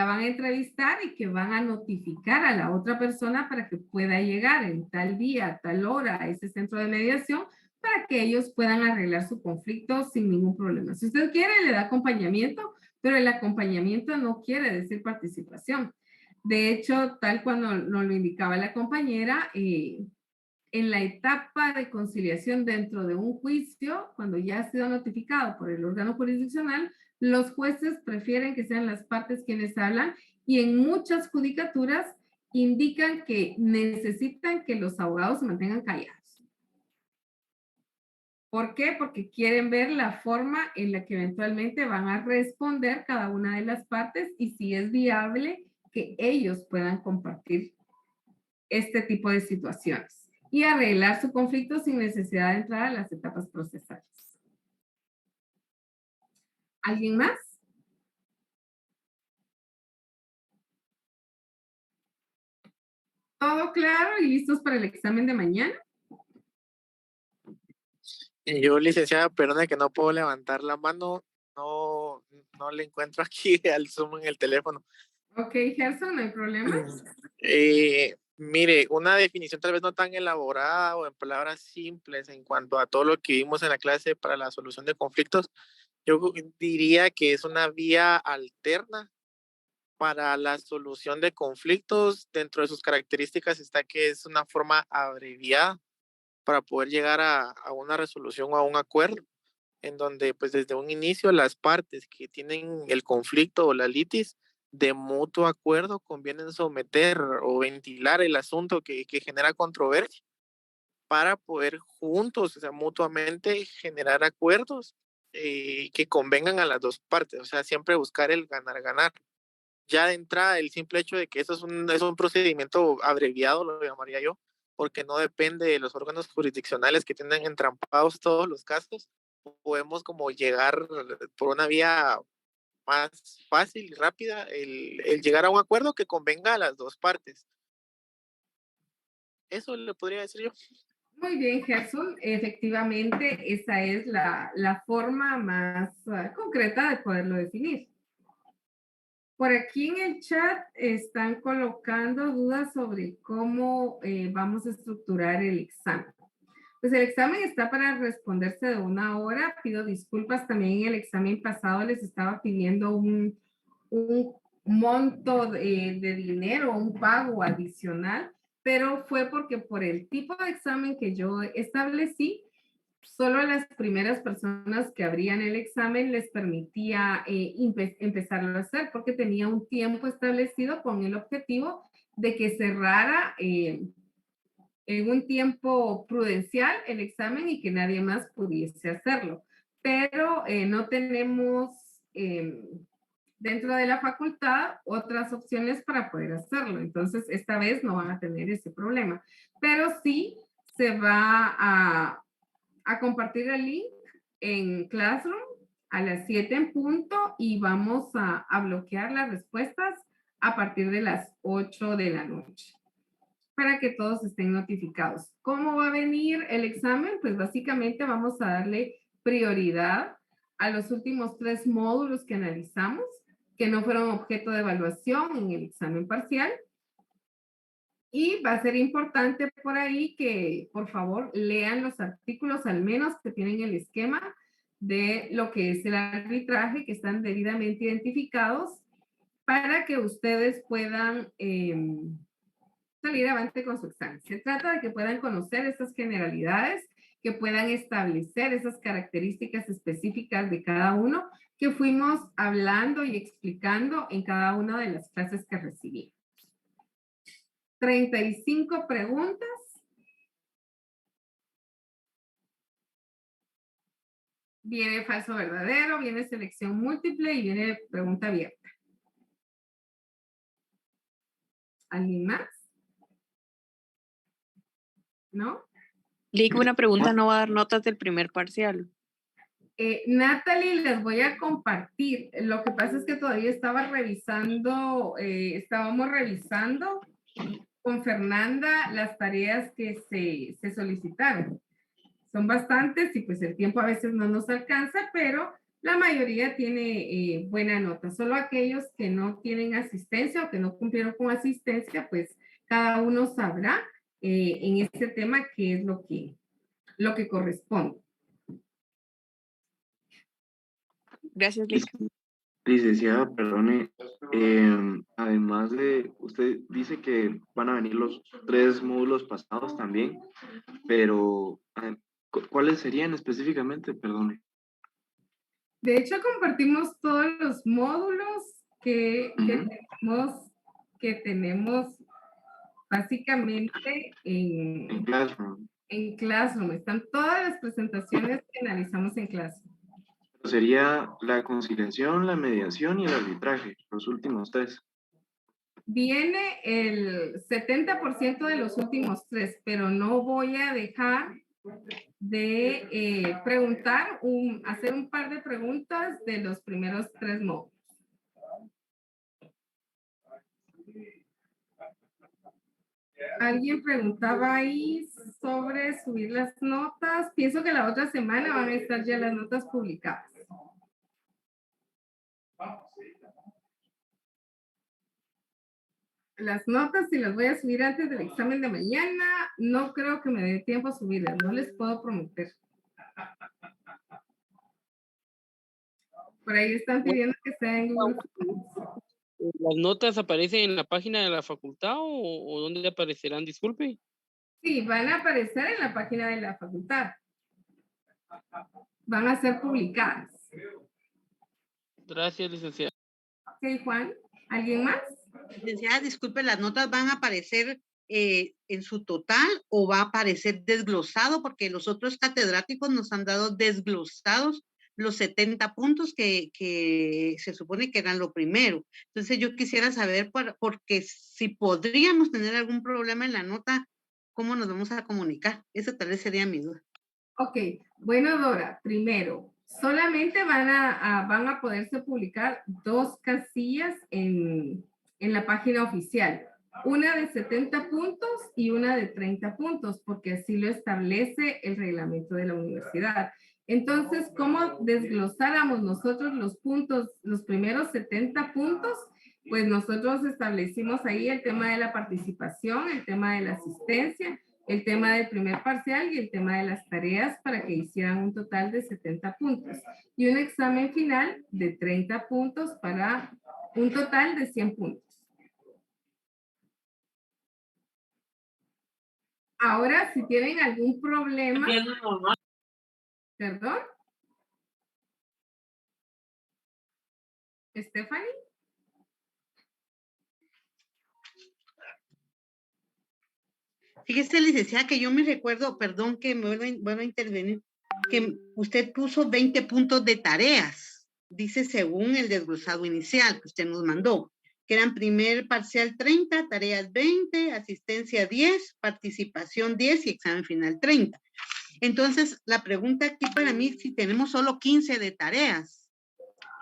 van a entrevistar y que van a notificar a la otra persona para que pueda llegar en tal día, tal hora a ese centro de mediación para que ellos puedan arreglar su conflicto sin ningún problema. Si usted quiere, le da acompañamiento, pero el acompañamiento no quiere decir participación. De hecho, tal cuando nos lo indicaba la compañera, en la etapa de conciliación dentro de un juicio, cuando ya ha sido notificado por el órgano jurisdiccional, los jueces prefieren que sean las partes quienes hablan y en muchas judicaturas indican que necesitan que los abogados se mantengan callados. ¿Por qué? Porque quieren ver la forma en la que eventualmente van a responder cada una de las partes y si es viable que ellos puedan compartir este tipo de situaciones y arreglar su conflicto sin necesidad de entrar a las etapas procesales. ¿Alguien más? ¿Todo claro y listos para el examen de mañana? Yo, licenciada, perdone que no puedo levantar la mano, no le encuentro aquí al Zoom en el teléfono. Ok, Gerson, no hay problema. Mire, una definición tal vez no tan elaborada o en palabras simples en cuanto a todo lo que vimos en la clase para la solución de conflictos, yo diría que es una vía alterna para la solución de conflictos. Dentro de sus características está que es una forma abreviada para poder llegar a una resolución o a un acuerdo, en donde pues desde un inicio las partes que tienen el conflicto o la litis de mutuo acuerdo conviene someter o ventilar el asunto que genera controversia para poder juntos, o sea, mutuamente generar acuerdos que convengan a las dos partes, o sea, siempre buscar el ganar-ganar. Ya de entrada, el simple hecho de que eso es un procedimiento abreviado, lo llamaría yo, porque no depende de los órganos jurisdiccionales que tienen entrampados todos los casos, podemos como llegar por una vía más fácil y rápida, el llegar a un acuerdo que convenga a las dos partes. Eso le podría decir yo. Muy bien, Gerson. Efectivamente, esa es la forma más concreta de poderlo definir. Por aquí en el chat están colocando dudas sobre cómo vamos a estructurar el examen. Pues el examen está para responderse de 1 hora. Pido disculpas, también en el examen pasado les estaba pidiendo un monto de dinero, un pago adicional, pero fue porque por el tipo de examen que yo establecí, solo a las primeras personas que abrían el examen les permitía empezarlo a hacer, porque tenía un tiempo establecido con el objetivo de que cerrara en un tiempo prudencial el examen y que nadie más pudiese hacerlo. Pero no tenemos dentro de la facultad otras opciones para poder hacerlo. Entonces, esta vez no van a tener ese problema. Pero sí se va a compartir el link en Classroom a las 7 en punto y vamos a bloquear las respuestas a partir de las 8 de la noche para que todos estén notificados. ¿Cómo va a venir el examen? Pues básicamente vamos a darle prioridad a los últimos 3 módulos que analizamos, que no fueron objeto de evaluación en el examen parcial. Y va a ser importante por ahí que, por favor, lean los artículos, al menos que tienen el esquema de lo que es el arbitraje, que están debidamente identificados, para que ustedes puedan salir adelante con su examen. Se trata de que puedan conocer esas generalidades, que puedan establecer esas características específicas de cada uno que fuimos hablando y explicando en cada una de las clases que recibimos. 35 preguntas. Viene falso verdadero, viene selección múltiple y viene pregunta abierta. ¿Alguien más? ¿No? Lick, una pregunta, ¿no va a dar notas del primer parcial? Natalie, les voy a compartir. Lo que pasa es que todavía estaba revisando, estábamos revisando con Fernanda las tareas que se solicitaron. Son bastantes y pues el tiempo a veces no nos alcanza, pero la mayoría tiene buena nota. Solo aquellos que no tienen asistencia o que no cumplieron con asistencia, pues cada uno sabrá en este tema qué es lo que corresponde. Gracias, Lick. Licenciada, perdone, además de, usted dice que van a venir los 3 módulos pasados también, pero ¿cuáles serían específicamente? Perdone. De hecho, compartimos todos los módulos que tenemos básicamente en Classroom. En Classroom. Están todas las presentaciones que analizamos en Classroom. Sería la conciliación, la mediación y el arbitraje, los últimos 3. Viene el 70% de los últimos 3, pero no voy a dejar de preguntar, hacer un par de preguntas de los primeros 3 módulos. Alguien preguntaba ahí sobre subir las notas. Pienso que la otra semana van a estar ya las notas publicadas. Las notas, si las voy a subir antes del examen de mañana, no creo que me dé tiempo a subirlas, no les puedo prometer. Por ahí están pidiendo que sea en Google Forms. ¿Las notas aparecen en la página de la facultad o dónde aparecerán? Disculpe. Sí, van a aparecer en la página de la facultad. Van a ser publicadas. Gracias, licenciada. Ok, Juan. ¿Alguien más? Licenciada, disculpe, ¿las notas van a aparecer en su total o va a aparecer desglosado? Porque los otros catedráticos nos han dado desglosados los 70 puntos que se supone que eran lo primero. Entonces yo quisiera saber, porque si podríamos tener algún problema en la nota, ¿cómo nos vamos a comunicar? Esa tal vez sería mi duda. Ok, bueno, Dora, primero, solamente van a poderse publicar 2 casillas en la página oficial. Una de 70 puntos y una de 30 puntos, porque así lo establece el reglamento de la universidad. Entonces, ¿cómo desglosáramos nosotros los puntos, los primeros 70 puntos? Pues nosotros establecimos ahí el tema de la participación, el tema de la asistencia, el tema del primer parcial y el tema de las tareas para que hicieran un total de 70 puntos. Y un examen final de 30 puntos para un total de 100 puntos. Ahora, si tienen algún problema... ¿Perdón? ¿Stephanie? Fíjese, licenciada, que yo me recuerdo, perdón que me vuelvo a intervenir, que usted puso 20 puntos de tareas, dice según el desglosado inicial que usted nos mandó, que eran primer parcial 30, tareas 20, asistencia 10, participación 10 y examen final 30. Entonces, la pregunta aquí para mí, si tenemos solo 15 de tareas,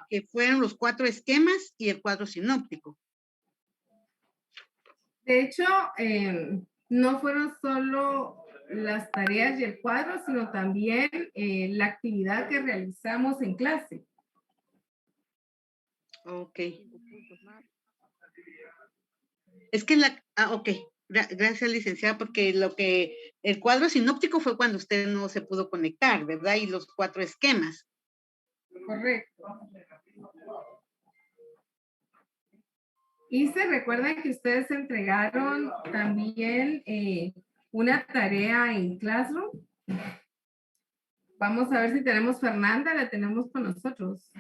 que fueron los 4 esquemas y el cuadro sinóptico. De hecho, no fueron solo las tareas y el cuadro, sino también la actividad que realizamos en clase. Ok. Es que ok. Gracias, licenciada, porque el cuadro sinóptico fue cuando usted no se pudo conectar, ¿verdad? Y los 4 esquemas. Correcto. Y se recuerdan que ustedes entregaron también una tarea en Classroom. Vamos a ver si tenemos Fernanda, la tenemos con nosotros.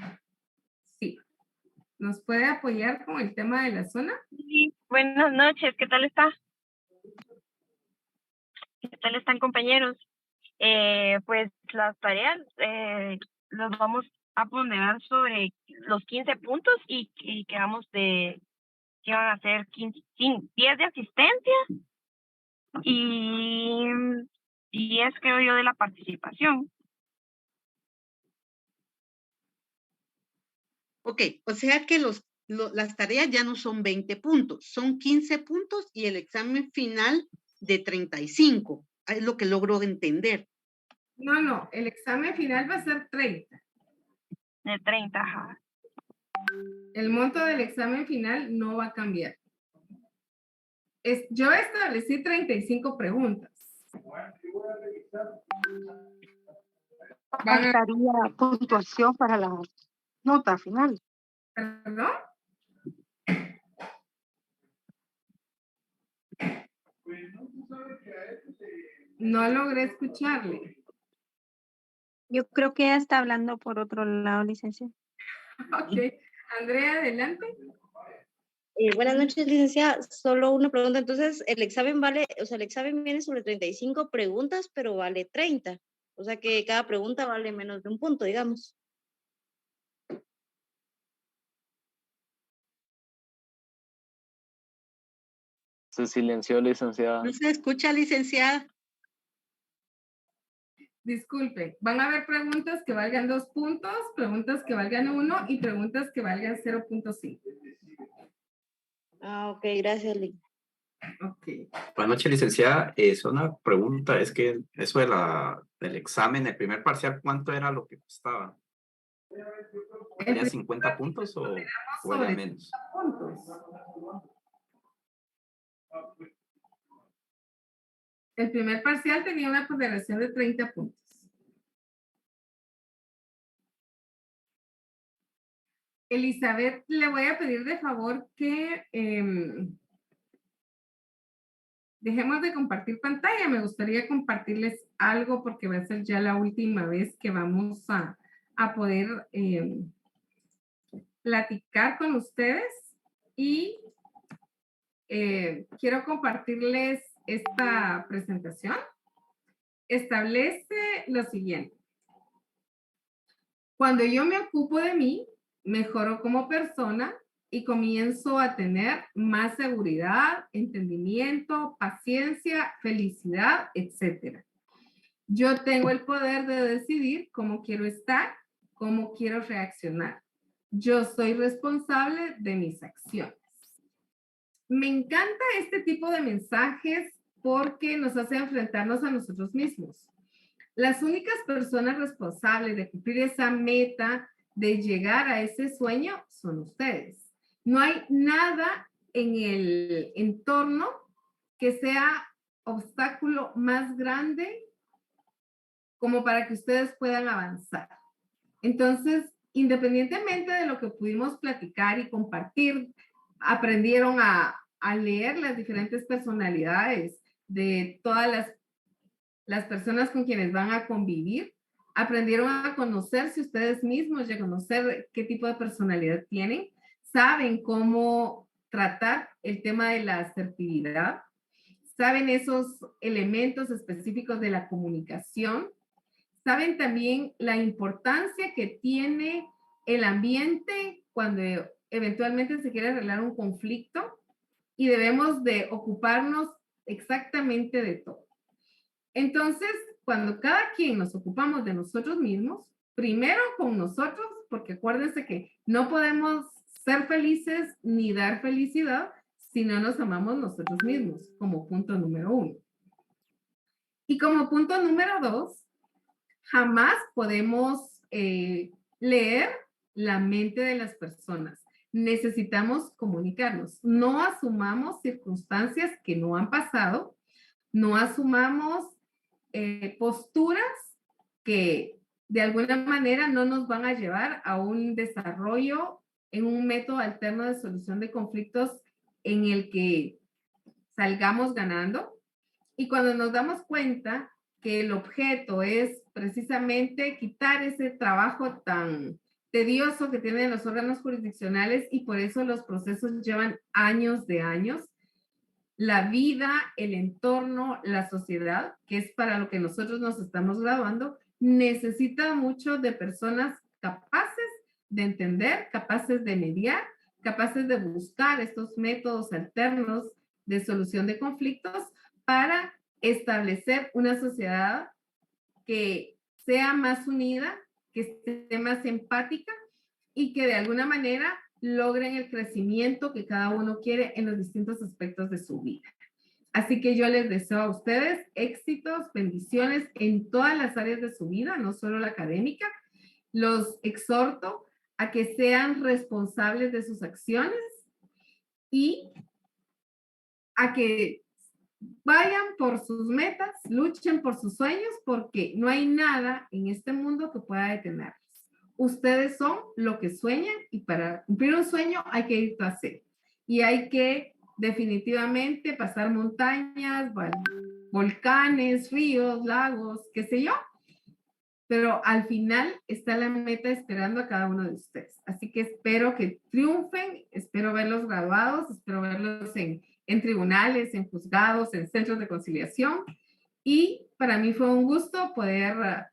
Sí. ¿Nos puede apoyar con el tema de la zona? Sí, buenas noches, ¿qué tal está? ¿Qué tal están, compañeros? Pues las tareas las vamos a ponderar sobre los 15 puntos y quedamos que van a ser 10 de asistencia y 10, creo yo, de la participación. Ok, o sea que las tareas ya no son 20 puntos, son 15 puntos y el examen final de 35. Es lo que logro entender. No, el examen final va a ser 30. De 30, ajá. El monto del examen final no va a cambiar. Yo establecí 35 preguntas. Faltaría puntuación para la nota final. ¿Perdón? No logré escucharle. Yo creo que ella está hablando por otro lado, licenciada. Ok. Andrea, adelante. Buenas noches, licenciada. Solo una pregunta. Entonces, el examen el examen viene sobre 35 preguntas, pero vale 30. O sea que cada pregunta vale menos de un punto, digamos. Se silenció, licenciada. No se escucha, licenciada. Disculpe, van a haber preguntas que valgan 2 puntos, preguntas que valgan 1 y preguntas que valgan 0.5. Ah, ok, gracias, Lee. Ok. Buenas noches, licenciada. Es una pregunta, es que eso del examen, el primer parcial, ¿cuánto era lo que costaba? ¿Tenía 50 puntos o era menos? El primer parcial tenía una ponderación de 30 puntos. Elizabeth, le voy a pedir de favor que dejemos de compartir pantalla. Me gustaría compartirles algo porque va a ser ya la última vez que vamos a poder platicar con ustedes. y quiero compartirles esta presentación. Establece lo siguiente. Cuando yo me ocupo de mí, mejoro como persona y comienzo a tener más seguridad, entendimiento, paciencia, felicidad, etc. Yo tengo el poder de decidir cómo quiero estar, cómo quiero reaccionar. Yo soy responsable de mis acciones. Me encanta este tipo de mensajes porque nos hace enfrentarnos a nosotros mismos. Las únicas personas responsables de cumplir esa meta, de llegar a ese sueño, son ustedes. No hay nada en el entorno que sea obstáculo más grande como para que ustedes puedan avanzar. Entonces, independientemente de lo que pudimos platicar y compartir, aprendieron a leer las diferentes personalidades de todas las personas con quienes van a convivir, aprendieron a conocerse ustedes mismos y a conocer qué tipo de personalidad tienen, saben cómo tratar el tema de la asertividad, saben esos elementos específicos de la comunicación, saben también la importancia que tiene el ambiente cuando eventualmente se quiere arreglar un conflicto y debemos de ocuparnos exactamente de todo. Entonces, cuando cada quien nos ocupamos de nosotros mismos, primero con nosotros, porque acuérdense que no podemos ser felices ni dar felicidad si no nos amamos nosotros mismos, como punto número 1. Y como punto número 2, jamás podemos leer la mente de las personas. Necesitamos comunicarnos. No asumamos circunstancias que no han pasado. No asumamos posturas que de alguna manera no nos van a llevar a un desarrollo en un método alterno de solución de conflictos en el que salgamos ganando. Y cuando nos damos cuenta que el objeto es precisamente quitar ese trabajo tan tedioso que tienen los órganos jurisdiccionales y por eso los procesos llevan años de años, la vida, el entorno, la sociedad, que es para lo que nosotros nos estamos graduando, necesita mucho de personas capaces de entender, capaces de mediar, capaces de buscar estos métodos alternos de solución de conflictos para establecer una sociedad que sea más unida, que esté más empática y que de alguna manera logren el crecimiento que cada uno quiere en los distintos aspectos de su vida. Así que yo les deseo a ustedes éxitos, bendiciones en todas las áreas de su vida, no solo la académica. Los exhorto a que sean responsables de sus acciones y a que vayan por sus metas, luchen por sus sueños, porque no hay nada en este mundo que pueda detenerlos. Ustedes son lo que sueñan y para cumplir un sueño hay que ir tras él. Y hay que definitivamente pasar montañas, volcanes, ríos, lagos, qué sé yo. Pero al final está la meta esperando a cada uno de ustedes. Así que espero que triunfen, espero verlos graduados, espero verlos en tribunales, en juzgados, en centros de conciliación. Y para mí fue un gusto poder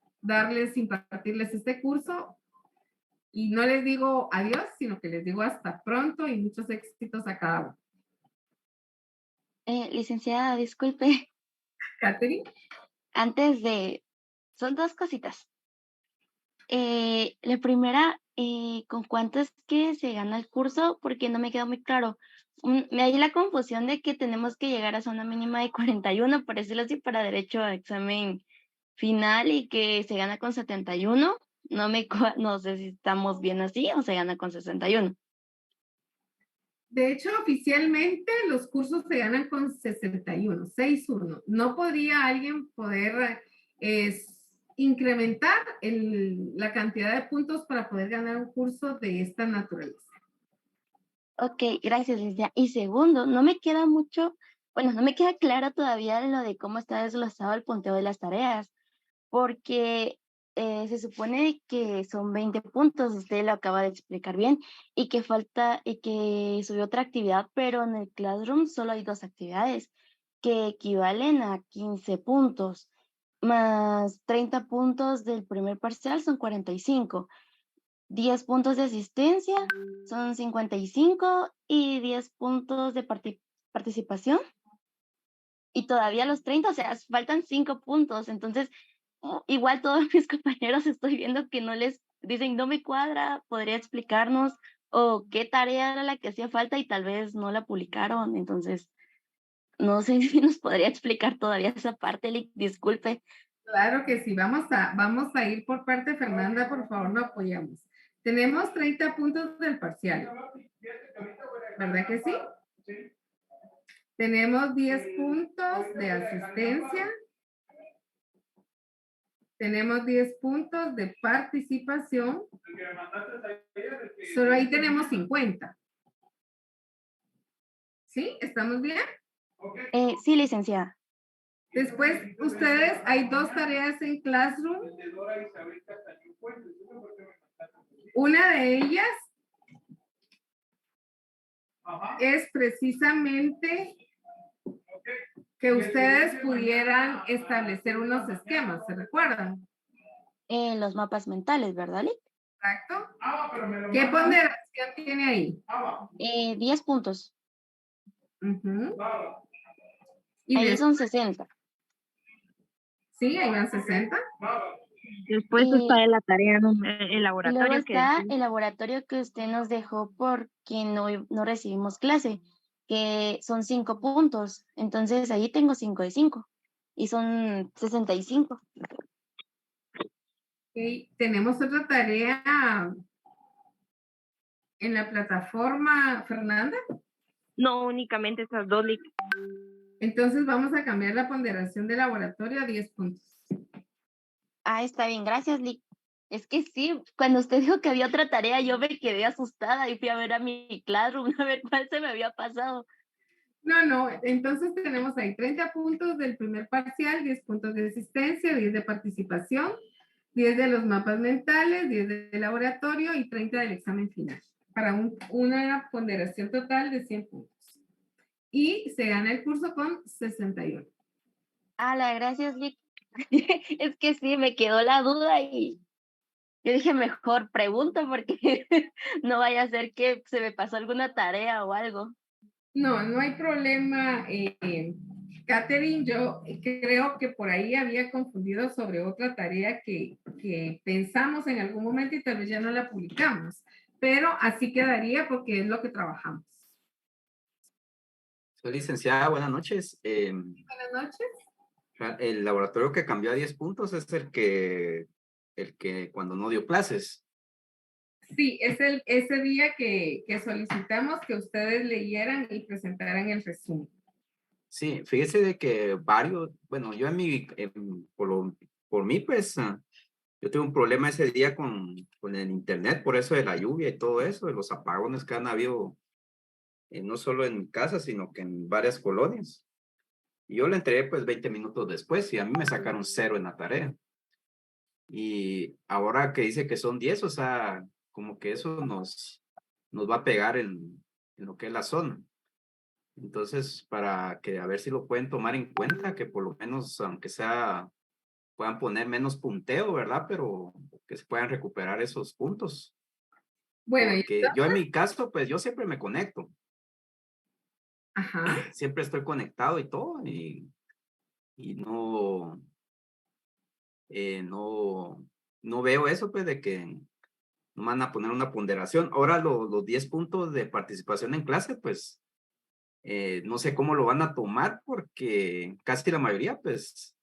impartirles este curso. Y no les digo adiós, sino que les digo hasta pronto y muchos éxitos a cada uno. Licenciada, disculpe. Catherine. Son dos cositas. La primera, ¿con cuánto es que se gana el curso? Porque no me quedó muy claro. Me hay la confusión de que tenemos que llegar a zona mínima de 41, por decirlo así, para derecho a examen final y que se gana con 71. No sé si estamos bien así o se gana con 61. De hecho, oficialmente los cursos se ganan con 61, 61. No podría alguien poder incrementar la cantidad de puntos para poder ganar un curso de esta naturaleza. Ok, gracias, Licenciada. Y segundo, no me queda claro todavía lo de cómo está desglosado el punteo de las tareas, porque se supone que son 20 puntos, usted lo acaba de explicar bien, y que falta, y que subió otra actividad, pero en el Classroom solo hay 2 actividades que equivalen a 15 puntos, más 30 puntos del primer parcial son 45, 10 puntos de asistencia son 55 y 10 puntos de participación. Y todavía los 30, o sea, faltan 5 puntos. Entonces, igual todos mis compañeros estoy viendo que no les dicen, no me cuadra, podría explicarnos o qué tarea era la que hacía falta y tal vez no la publicaron. Entonces, no sé si nos podría explicar todavía esa parte, Lick, disculpe. Claro que sí, vamos a ir por parte. Fernanda, por favor, no apoyamos. Tenemos 30 puntos del parcial, ¿verdad que sí? Tenemos 10 puntos de asistencia. Tenemos 10 puntos de participación. Solo ahí tenemos 50. ¿Sí? ¿Estamos bien? Sí, licenciada. Después, ustedes, hay 2 tareas en Classroom. Una de ellas es precisamente que ustedes pudieran establecer unos esquemas, ¿se recuerdan? Los mapas mentales, ¿verdad, Lick? Exacto. ¿Qué ponderación tiene ahí? 10 puntos. Y ahí son 60. Sí, ahí van 60. Después está la tarea, el laboratorio. Luego está el laboratorio que usted nos dejó porque no recibimos clase, que son 5 puntos. Entonces ahí tengo 5 de 5 y son 65. Okay. Tenemos otra tarea en la plataforma, Fernanda. No, únicamente esas 2, Lick. Entonces vamos a cambiar la ponderación de laboratorio a 10 puntos. Ah, está bien, gracias, Lick. Es que sí, cuando usted dijo que había otra tarea, yo me quedé asustada y fui a ver a mi Classroom a ver cuál se me había pasado. No, entonces tenemos ahí 30 puntos del primer parcial, 10 puntos de asistencia, 10 de participación, 10 de los mapas mentales, 10 de laboratorio y 30 del examen final, para una ponderación total de 100 puntos. Y se gana el curso con 61. Gracias, Lick. Es que sí, me quedó la duda y yo dije, mejor pregunto porque no vaya a ser que se me pasó alguna tarea o algo. No hay problema. Catherine, yo creo que por ahí había confundido sobre otra tarea que pensamos en algún momento y tal vez ya no la publicamos, pero así quedaría porque es lo que trabajamos. Soy licenciada, buenas noches. Buenas noches. El laboratorio que cambió a 10 puntos es el que cuando no dio clases. Sí, es ese día que solicitamos que ustedes leyeran y presentaran el resumen. Sí, fíjese de que varios, bueno, yo por mí, pues, yo tuve un problema ese día con el internet, por eso de la lluvia y todo eso, de los apagones que han habido, no solo en mi casa, sino que en varias colonias. Y yo le entregué pues 20 minutos después y a mí me sacaron 0 en la tarea. Y ahora que dice que son 10, o sea, como que eso nos va a pegar en lo que es la zona. Entonces, para que a ver si lo pueden tomar en cuenta, que por lo menos, aunque sea, puedan poner menos punteo, ¿verdad? Pero que se puedan recuperar esos puntos. Bueno, porque yo en mi caso, pues yo siempre me conecto. Ajá. Siempre estoy conectado y todo, y no veo eso, pues, de que no van a poner una ponderación. Ahora los 10 puntos de participación en clase, pues, no sé cómo lo van a tomar, porque casi la mayoría, pues,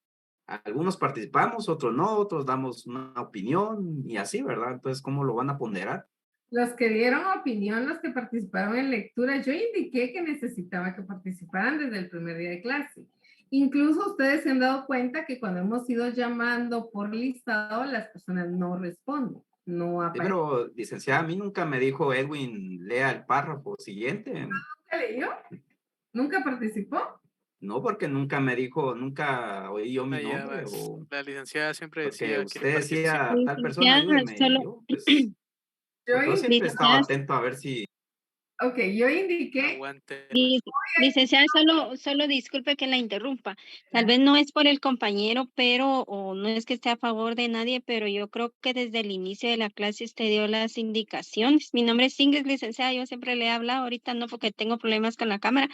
algunos participamos, otros no, otros damos una opinión y así, ¿verdad? Entonces, ¿cómo lo van a ponderar? Los que dieron opinión, los que participaron en lectura, yo indiqué que necesitaba que participaran desde el primer día de clase. Incluso ustedes se han dado cuenta que cuando hemos ido llamando por listado, las personas no responden, no aparecen. Pero, licenciada, a mí nunca me dijo Edwin, lea el párrafo siguiente. ¿Nunca leyó? ¿Nunca participó? No, porque nunca me dijo, nunca oí yo mi Ahí ya nombre, vas. o La licenciada siempre porque decía que usted decía, participe. tal persona, ayúdeme, y yo, pues, Yo yo siempre estaba Licenciada, atento a ver si... Ok, yo indiqué, Aguante. licenciada, solo disculpe que la interrumpa. Tal vez no es por el compañero, pero, o no es que esté a favor de nadie, pero yo creo que desde el inicio de la clase usted dio las indicaciones. Mi nombre es Ingrid, licenciada, yo siempre le he hablado, ahorita no porque tengo problemas con la cámara,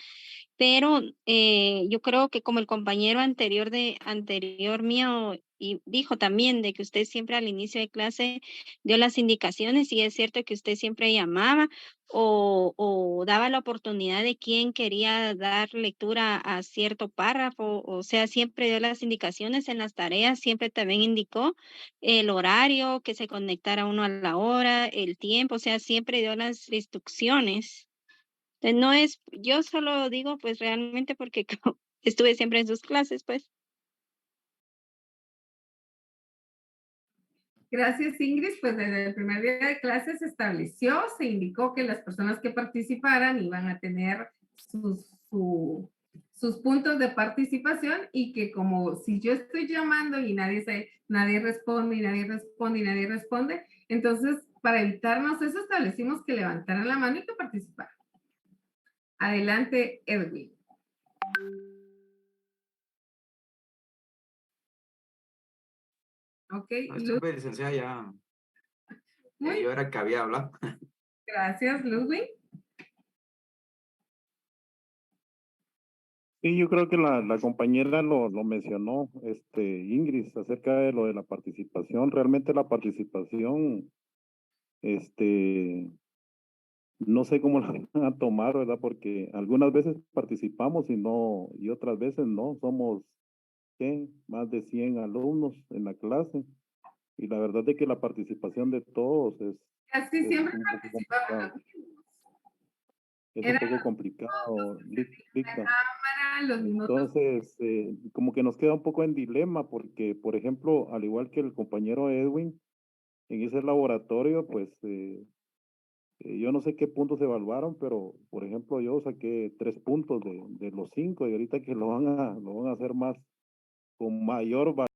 pero yo creo que como el compañero anterior mío y dijo también de que usted siempre al inicio de clase dio las indicaciones y es cierto que usted siempre llamaba o daba la oportunidad de quién quería dar lectura a cierto párrafo, o sea, siempre dio las indicaciones en las tareas, siempre también indicó el horario, que se conectara uno a la hora, el tiempo, o sea, siempre dio las instrucciones. No es, yo solo digo pues realmente porque estuve siempre en sus clases, pues. gracias Ingrid, pues desde el primer día de clase se estableció, se indicó que las personas que participaran iban a tener sus puntos de participación y que como si yo estoy llamando y nadie responde y nadie responde y nadie responde, entonces para evitarnos eso establecimos que levantaran la mano y que participaran. Adelante, Edwin. Ok, No, disculpe, licenciada, ya Muy yo era el que había hablado. gracias, Ludwig. Sí, yo creo que la compañera lo mencionó, Ingrid, acerca de lo de la participación. Realmente la participación, no sé cómo la van a tomar, ¿verdad? Porque algunas veces participamos y otras veces no. Somos, ¿qué? Más de 100 alumnos en la clase. Y la verdad es que la participación de todos Casi es siempre un poco participamos complicado. los mismos. Es un Era poco complicado, la Licta. cámara, los minutos. Entonces, como que nos queda un poco en dilema porque, por ejemplo, al igual que el compañero Edwin, en ese laboratorio, pues yo no sé qué puntos evaluaron, pero, por ejemplo, yo saqué 3 puntos de los 5 y ahorita que lo van a hacer más con mayor